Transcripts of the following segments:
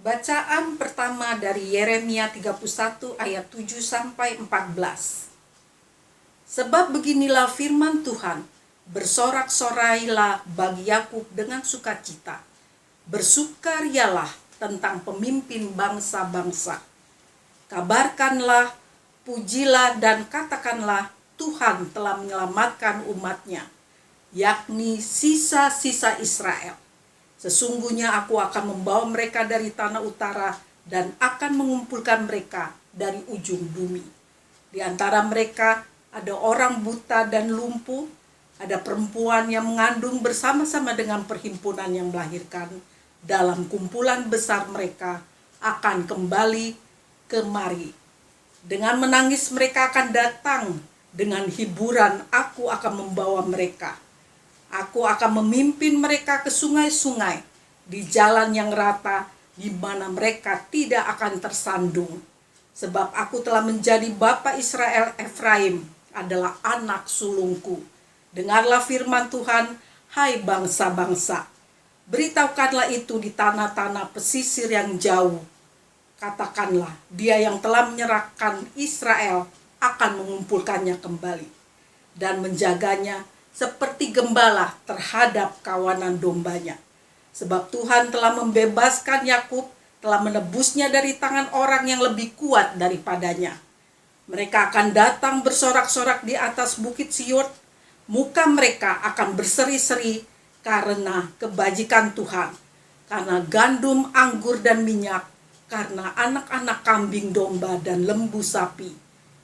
Bacaan pertama dari Yeremia 31 ayat 7 sampai 14. Sebab beginilah firman Tuhan, bersorak-sorailah bagi Yakub dengan sukacita. Bersukarialah tentang pemimpin bangsa-bangsa. Kabarkanlah, pujilah dan katakanlah Tuhan telah menyelamatkan umatnya, yakni sisa-sisa Israel. Sesungguhnya aku akan membawa mereka dari tanah utara dan akan mengumpulkan mereka dari ujung bumi. Di antara mereka ada orang buta dan lumpuh, ada perempuan yang mengandung bersama-sama dengan perhimpunan yang melahirkan. Dalam kumpulan besar mereka akan kembali kemari. Dengan menangis mereka akan datang, dengan hiburan aku akan membawa mereka. Aku akan memimpin mereka ke sungai-sungai, di jalan yang rata, di mana mereka tidak akan tersandung. Sebab aku telah menjadi bapa Israel, Efraim adalah anak sulungku. Dengarlah firman Tuhan, hai bangsa-bangsa. Beritahukanlah itu di tanah-tanah pesisir yang jauh. Katakanlah, dia yang telah menyerahkan Israel akan mengumpulkannya kembali dan menjaganya seperti gembala terhadap kawanan dombanya. Sebab Tuhan telah membebaskan Yakub, telah menebusnya dari tangan orang yang lebih kuat daripadanya. Mereka akan datang bersorak-sorak di atas bukit Sion, muka mereka akan berseri-seri karena kebajikan Tuhan, karena gandum, anggur dan minyak, karena anak-anak kambing domba dan lembu sapi.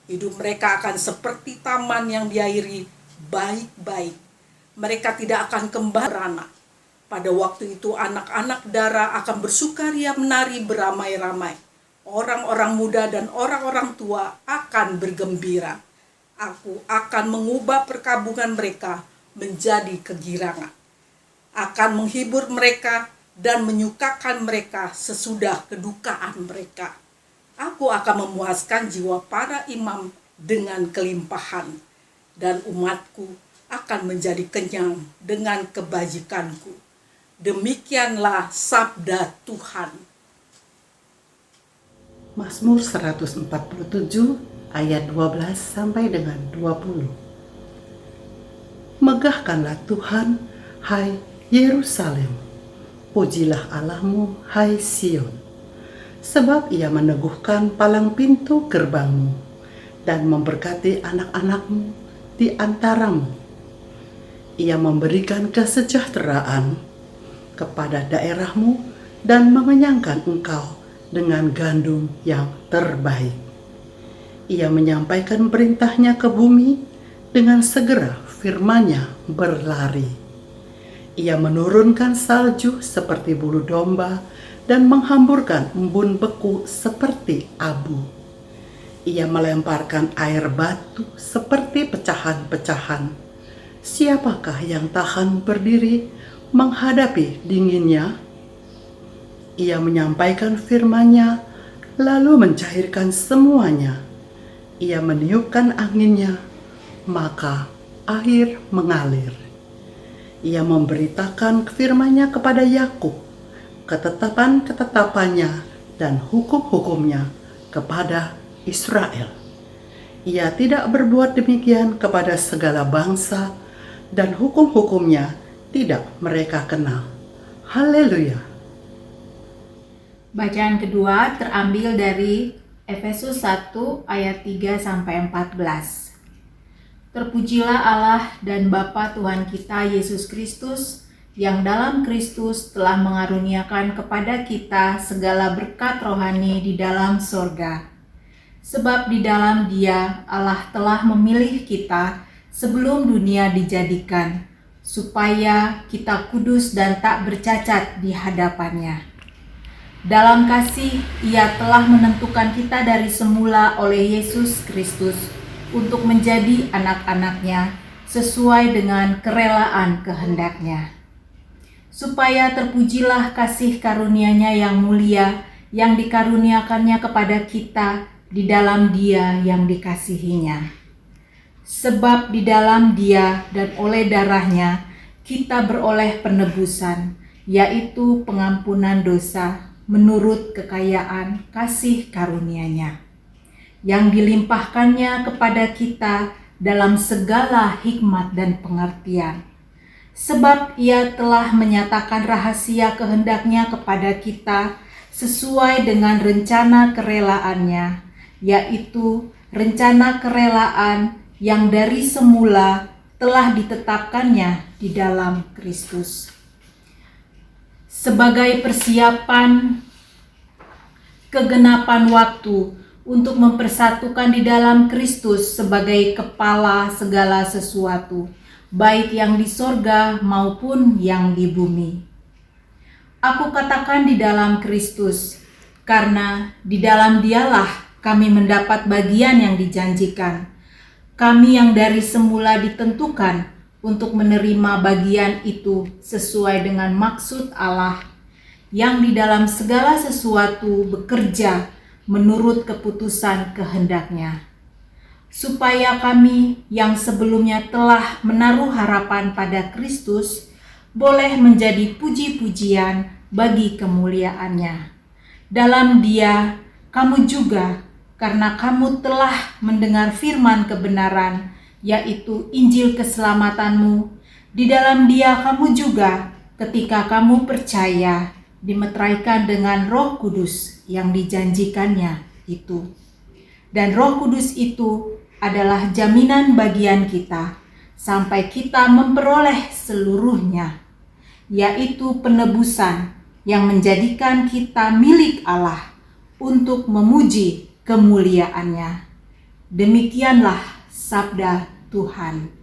Hidup mereka akan seperti taman yang diairi baik-baik. Mereka tidak akan kembali beranak. Pada waktu itu anak-anak dara akan bersukaria menari beramai-ramai. Orang-orang muda dan orang-orang tua akan bergembira. Aku akan mengubah perkabungan mereka menjadi kegirangan. Akan menghibur mereka dan menyukakan mereka sesudah kedukaan mereka. Aku akan memuaskan jiwa para imam dengan kelimpahan, dan umatku akan menjadi kenyang dengan kebajikanku. Demikianlah sabda Tuhan. Mazmur 147 ayat 12 sampai dengan 20. Megahkanlah Tuhan, hai Yerusalem. Pujilah Allahmu, hai Sion. Sebab ia meneguhkan palang pintu gerbangmu dan memberkati anak-anakmu di antaramu. Ia memberikan kesejahteraan kepada daerahmu dan mengenyangkan engkau dengan gandum yang terbaik. Ia menyampaikan perintahnya ke bumi, dengan segera firman-Nya berlari. Ia menurunkan salju seperti bulu domba dan menghamburkan embun beku seperti abu. Ia melemparkan air batu seperti pecahan-pecahan. Siapakah yang tahan berdiri menghadapi dinginnya? Ia menyampaikan firman-Nya, lalu mencairkan semuanya. Ia meniupkan anginnya, maka air mengalir. Ia memberitakan firman-Nya kepada Yakub, ketetapan-ketetapannya dan hukum-hukumnya kepada Israel. Ia tidak berbuat demikian kepada segala bangsa, dan hukum-hukumnya tidak mereka kenal. Haleluya. Bacaan kedua terambil dari Efesus 1 ayat 3 sampai 14. Terpujilah Allah dan Bapa Tuhan kita Yesus Kristus, yang dalam Kristus telah mengaruniakan kepada kita segala berkat rohani di dalam sorga. Sebab di dalam Dia Allah telah memilih kita sebelum dunia dijadikan, supaya kita kudus dan tak bercacat di hadapan-Nya. Dalam kasih Ia telah menentukan kita dari semula oleh Yesus Kristus untuk menjadi anak-anak-Nya sesuai dengan kerelaan kehendak-Nya. Supaya terpujilah kasih karunia-Nya yang mulia, yang dikaruniakannya kepada kita di dalam Dia yang dikasihinya. Sebab di dalam Dia dan oleh darah-Nya kita beroleh penebusan, yaitu pengampunan dosa, menurut kekayaan kasih karunia-Nya, yang dilimpahkannya kepada kita dalam segala hikmat dan pengertian. Sebab Ia telah menyatakan rahasia kehendak-Nya kepada kita sesuai dengan rencana kerelaan-Nya, yaitu rencana kerelaan yang dari semula telah ditetapkannya di dalam Kristus. Sebagai persiapan kegenapan waktu untuk mempersatukan di dalam Kristus sebagai kepala segala sesuatu, baik yang di sorga maupun yang di bumi. Aku katakan di dalam Kristus, karena di dalam Dialah kami mendapat bagian yang dijanjikan. Kami yang dari semula ditentukan untuk menerima bagian itu sesuai dengan maksud Allah, yang di dalam segala sesuatu bekerja menurut keputusan kehendak-Nya, supaya kami yang sebelumnya telah menaruh harapan pada Kristus boleh menjadi puji-pujian bagi kemuliaan-Nya. Dalam Dia, kamu juga, karena kamu telah mendengar firman kebenaran, yaitu Injil keselamatanmu, di dalam Dia kamu juga, ketika kamu percaya, dimeteraikan dengan Roh Kudus yang dijanjikannya itu. Dan Roh Kudus itu adalah jaminan bagian kita sampai kita memperoleh seluruhnya, yaitu penebusan yang menjadikan kita milik Allah untuk memuji kemuliaan-Nya. Demikianlah sabda Tuhan.